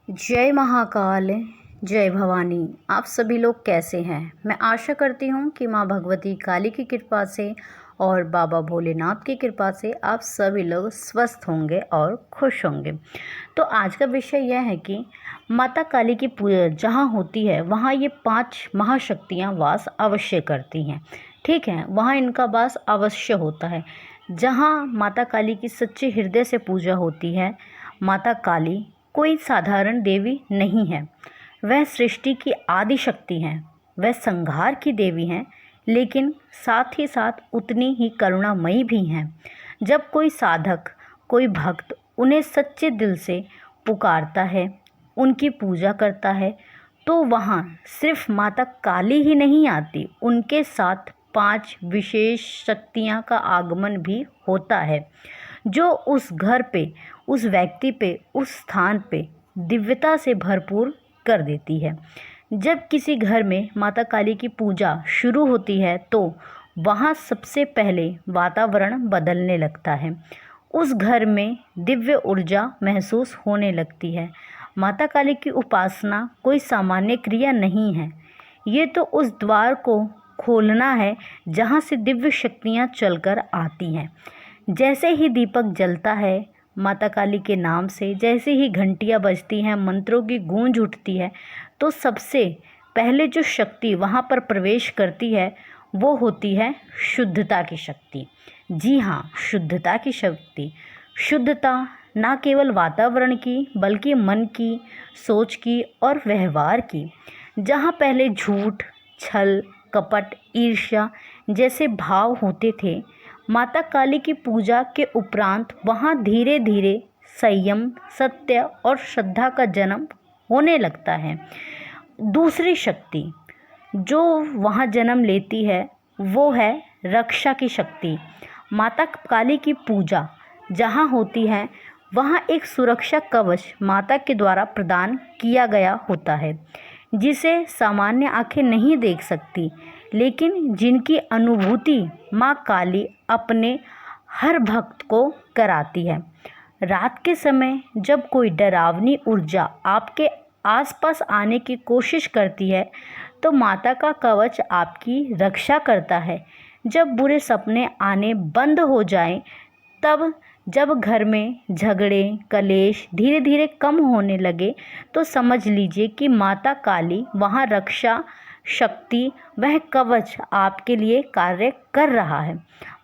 जय महाकाल, जय भवानी। आप सभी लोग कैसे हैं? मैं आशा करती हूँ कि माँ भगवती काली की कृपा से और बाबा भोलेनाथ की कृपा से आप सभी लोग स्वस्थ होंगे और खुश होंगे। तो आज का विषय यह है कि माता काली की पूजा जहाँ होती है वहाँ ये 5 महाशक्तियाँ वास अवश्य करती हैं। ठीक है, वहाँ इनका वास अवश्य होता है। जहाँ माता काली की सच्चे हृदय से पूजा होती है, माता काली कोई साधारण देवी नहीं है। वह सृष्टि की आदि शक्ति हैं, वह संहार की देवी हैं, लेकिन साथ ही साथ उतनी ही करुणामयी भी हैं। जब कोई साधक, कोई भक्त उन्हें सच्चे दिल से पुकारता है, उनकी पूजा करता है, तो वहाँ सिर्फ माता काली ही नहीं आती, उनके साथ 5 विशेष शक्तियाँ का आगमन भी होता है, जो उस घर पे, उस व्यक्ति पे, उस स्थान पे दिव्यता से भरपूर कर देती है। जब किसी घर में माता काली की पूजा शुरू होती है तो वहाँ सबसे पहले वातावरण बदलने लगता है। उस घर में दिव्य ऊर्जा महसूस होने लगती है। माता काली की उपासना कोई सामान्य क्रिया नहीं है। ये तो उस द्वार को खोलना है जहाँ से दिव्य शक्तियाँ चलकर आती हैं। जैसे ही दीपक जलता है माता काली के नाम से, जैसे ही घंटियाँ बजती हैं, मंत्रों की गूंज उठती है, तो सबसे पहले जो शक्ति वहाँ पर प्रवेश करती है वो होती है शुद्धता की शक्ति। जी हाँ, शुद्धता की शक्ति। शुद्धता ना केवल वातावरण की बल्कि मन की, सोच की और व्यवहार की। जहाँ पहले झूठ, छल, कपट, ईर्ष्या जैसे भाव होते थे, माता काली की पूजा के उपरांत वहाँ धीरे धीरे संयम, सत्य और श्रद्धा का जन्म होने लगता है। दूसरी शक्ति जो वहाँ जन्म लेती है वो है रक्षा की शक्ति। माता काली की पूजा जहाँ होती है वहाँ एक सुरक्षा कवच माता के द्वारा प्रदान किया गया होता है, जिसे सामान्य आंखें नहीं देख सकती, लेकिन जिनकी अनुभूति माँ काली अपने हर भक्त को कराती है। रात के समय जब कोई डरावनी ऊर्जा आपके आसपास आने की कोशिश करती है, तो माता का कवच आपकी रक्षा करता है। जब बुरे सपने आने बंद हो जाएं, तब जब घर में झगड़े, कलेश धीरे धीरे कम होने लगे, तो समझ लीजिए कि माता काली वहाँ रक्षा शक्ति, वह कवच आपके लिए कार्य कर रहा है।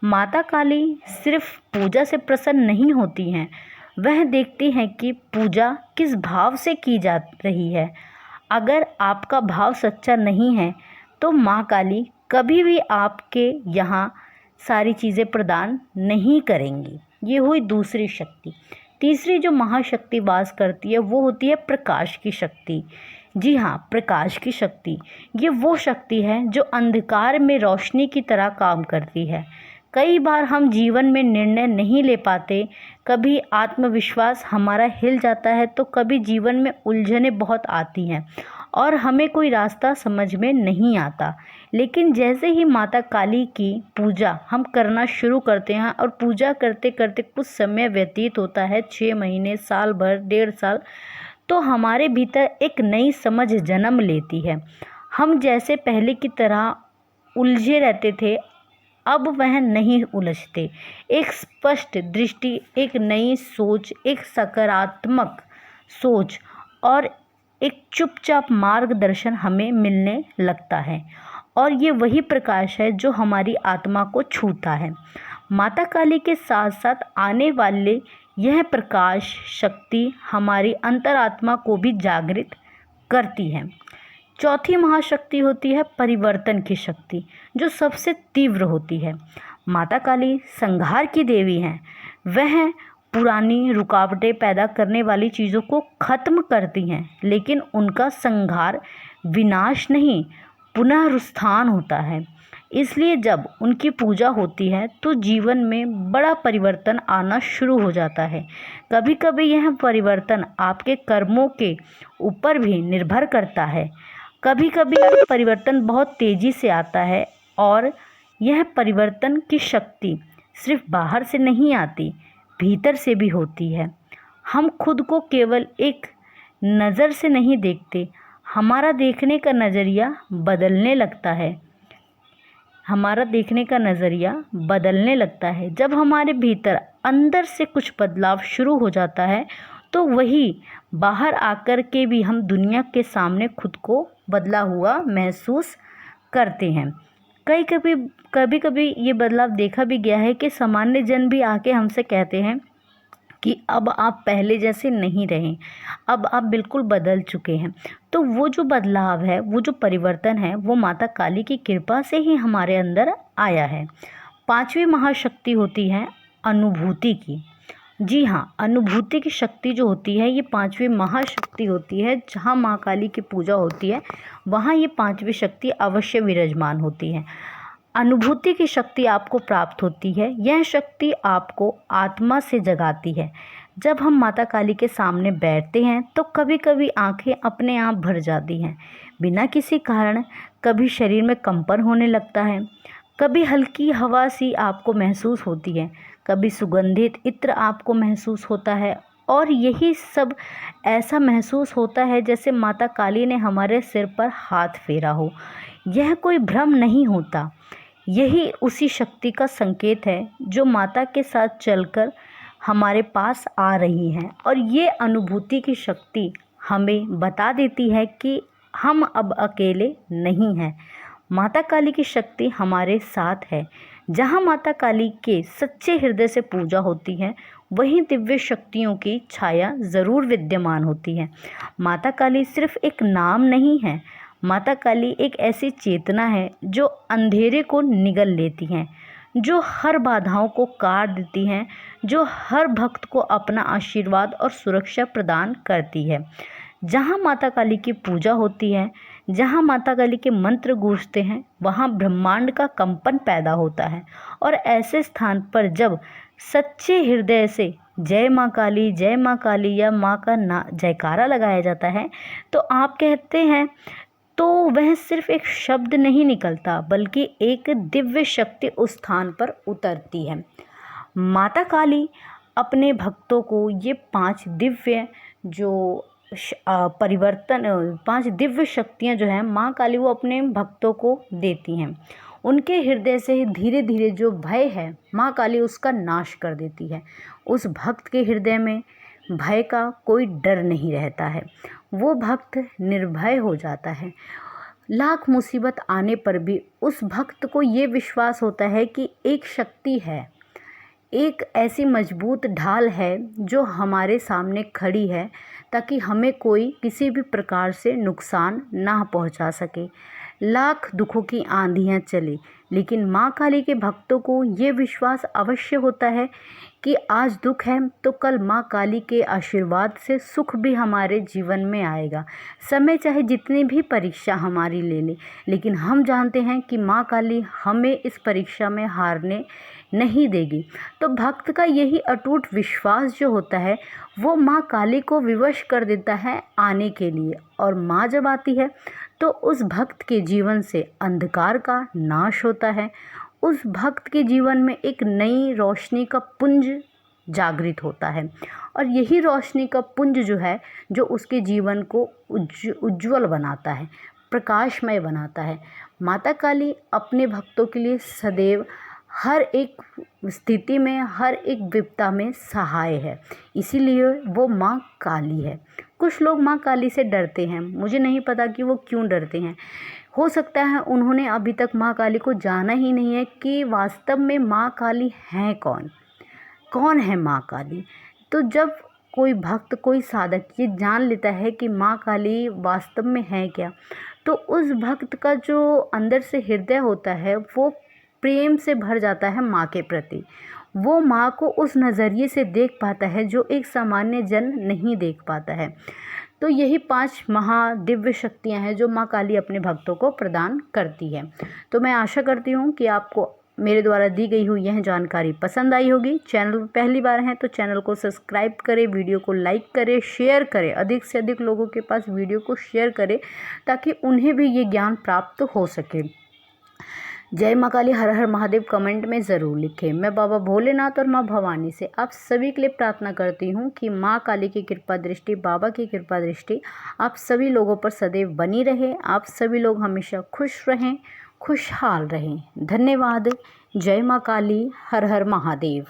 माता काली सिर्फ पूजा से प्रसन्न नहीं होती हैं, वह देखती हैं कि पूजा किस भाव से की जा रही है। अगर आपका भाव सच्चा नहीं है तो माँ काली कभी भी आपके यहाँ सारी चीज़ें प्रदान नहीं करेंगी। ये हुई दूसरी शक्ति। तीसरी जो महाशक्ति वास करती है वो होती है प्रकाश की शक्ति। जी हाँ, प्रकाश की शक्ति। ये वो शक्ति है जो अंधकार में रोशनी की तरह काम करती है। कई बार हम जीवन में निर्णय नहीं ले पाते, कभी आत्मविश्वास हमारा हिल जाता है, तो कभी जीवन में उलझनें बहुत आती हैं और हमें कोई रास्ता समझ में नहीं आता। लेकिन जैसे ही माता काली की पूजा हम करना शुरू करते हैं और पूजा करते करते कुछ समय व्यतीत होता है, 6 महीने, साल भर, 1.5 साल, तो हमारे भीतर एक नई समझ जन्म लेती है। हम जैसे पहले की तरह उलझे रहते थे, अब वह नहीं उलझते। एक स्पष्ट दृष्टि, एक नई सोच, एक सकारात्मक सोच और एक चुपचाप मार्गदर्शन हमें मिलने लगता है, और ये वही प्रकाश है जो हमारी आत्मा को छूता है। माता काली के साथ साथ आने वाले यह प्रकाश शक्ति हमारी अंतरात्मा को भी जागृत करती है। चौथी महाशक्ति होती है परिवर्तन की शक्ति, जो सबसे तीव्र होती है। माता काली संहार की देवी हैं। वह पुरानी रुकावटें पैदा करने वाली चीज़ों को खत्म करती हैं, लेकिन उनका संहार विनाश नहीं, पुनरुत्थान होता है। इसलिए जब उनकी पूजा होती है तो जीवन में बड़ा परिवर्तन आना शुरू हो जाता है। कभी कभी यह परिवर्तन आपके कर्मों के ऊपर भी निर्भर करता है। कभी कभी परिवर्तन बहुत तेज़ी से आता है, और यह परिवर्तन की शक्ति सिर्फ बाहर से नहीं आती, भीतर से भी होती है। हम खुद को केवल एक नज़र से नहीं देखते, हमारा देखने का नज़रिया बदलने लगता है। हमारा देखने का नज़रिया बदलने लगता है। जब हमारे भीतर अंदर से कुछ बदलाव शुरू हो जाता है तो वही बाहर आकर के भी हम दुनिया के सामने खुद को बदला हुआ महसूस करते हैं। कभी कभी ये बदलाव देखा भी गया है कि सामान्य जन भी आके हमसे कहते हैं कि अब आप पहले जैसे नहीं रहे, अब आप बिल्कुल बदल चुके हैं। तो वो जो बदलाव है, वो जो परिवर्तन है, वो माता काली की कृपा से ही हमारे अंदर आया है। पांचवी महाशक्ति होती है अनुभूति की। जी हाँ, अनुभूति की शक्ति जो होती है ये पांचवी महाशक्ति होती है। जहाँ माँ काली की पूजा होती है वहाँ ये पांचवी शक्ति अवश्य विराजमान होती है। अनुभूति की शक्ति आपको प्राप्त होती है। यह शक्ति आपको आत्मा से जगाती है। जब हम माता काली के सामने बैठते हैं तो कभी कभी आंखें अपने आप भर जाती हैं बिना किसी कारण। कभी शरीर में कंपन होने लगता है, कभी हल्की हवा सी आपको महसूस होती है, कभी सुगंधित इत्र आपको महसूस होता है। और यही सब ऐसा महसूस होता है जैसे माता काली ने हमारे सिर पर हाथ फेरा हो। यह कोई भ्रम नहीं होता, यही उसी शक्ति का संकेत है जो माता के साथ चलकर हमारे पास आ रही हैं। और ये अनुभूति की शक्ति हमें बता देती है कि हम अब अकेले नहीं हैं। माता काली की शक्ति हमारे साथ है। जहाँ माता काली के सच्चे हृदय से पूजा होती है वहीं दिव्य शक्तियों की छाया ज़रूर विद्यमान होती है। माता काली सिर्फ एक नाम नहीं है, माता काली एक ऐसी चेतना है जो अंधेरे को निगल लेती हैं, जो हर बाधाओं को काट देती हैं, जो हर भक्त को अपना आशीर्वाद और सुरक्षा प्रदान करती है। जहाँ माता काली की पूजा होती है, जहाँ माता काली के मंत्र गूंजते हैं, वहाँ ब्रह्मांड का कंपन पैदा होता है। और ऐसे स्थान पर जब सच्चे हृदय से जय माँ काली या माँ का जयकारा लगाया जाता है तो आप कहते हैं तो वह सिर्फ एक शब्द नहीं निकलता बल्कि एक दिव्य शक्ति उस स्थान पर उतरती है। माता काली अपने भक्तों को ये पांच दिव्य पांच दिव्य शक्तियाँ जो हैं माँ काली वो अपने भक्तों को देती हैं। उनके हृदय से धीरे धीरे जो भय है माँ काली उसका नाश कर देती है। उस भक्त के हृदय में भय का कोई डर नहीं रहता है, वो भक्त निर्भय हो जाता है। लाख मुसीबत आने पर भी उस भक्त को ये विश्वास होता है कि एक शक्ति है, एक ऐसी मजबूत ढाल है जो हमारे सामने खड़ी है ताकि हमें कोई किसी भी प्रकार से नुकसान ना पहुंचा सके। लाख दुखों की आंधियां चले लेकिन माँ काली के भक्तों को ये विश्वास अवश्य होता है कि आज दुख है तो कल माँ काली के आशीर्वाद से सुख भी हमारे जीवन में आएगा। समय चाहे जितनी भी परीक्षा हमारी ले ले, लेकिन हम जानते हैं कि माँ काली हमें इस परीक्षा में हारने नहीं देगी। तो भक्त का यही अटूट विश्वास जो होता है वो माँ काली को विवश कर देता है आने के लिए। और माँ जब आती है तो उस भक्त के जीवन से अंधकार का नाश होता है, उस भक्त के जीवन में एक नई रोशनी का पुंज जागृत होता है। और यही रोशनी का पुंज जो है जो उसके जीवन को उज्ज्वल बनाता है, प्रकाशमय बनाता है। माता काली अपने भक्तों के लिए सदैव हर एक स्थिति में, हर एक विपदा में सहाय है, इसीलिए वो माँ काली है। कुछ लोग माँ काली से डरते हैं, मुझे नहीं पता कि वो क्यों डरते हैं। हो सकता है उन्होंने अभी तक माँ काली को जाना ही नहीं है कि वास्तव में माँ काली हैं कौन, कौन है माँ काली। तो जब कोई भक्त, कोई साधक ये जान लेता है कि माँ काली वास्तव में है क्या, तो उस भक्त का जो अंदर से हृदय होता है वो प्रेम से भर जाता है माँ के प्रति। वो माँ को उस नज़रिए से देख पाता है जो एक सामान्य जन नहीं देख पाता है। तो यही 5 महादिव्य शक्तियाँ हैं जो माँ काली अपने भक्तों को प्रदान करती है। तो मैं आशा करती हूँ कि आपको मेरे द्वारा दी गई हुई यह जानकारी पसंद आई होगी। चैनल पर पहली बार हैं तो चैनल को सब्सक्राइब करें, वीडियो को लाइक करें, शेयर करें, अधिक से अधिक लोगों के पास वीडियो को शेयर करें ताकि उन्हें भी ये ज्ञान प्राप्त हो सके। जय माँ काली, हर हर महादेव कमेंट में ज़रूर लिखें। मैं बाबा भोलेनाथ और माँ भवानी से आप सभी के लिए प्रार्थना करती हूँ कि माँ काली की कृपा दृष्टि, बाबा की कृपा दृष्टि आप सभी लोगों पर सदैव बनी रहे। आप सभी लोग हमेशा खुश रहें, खुशहाल रहें। धन्यवाद। जय माँ काली, हर हर महादेव।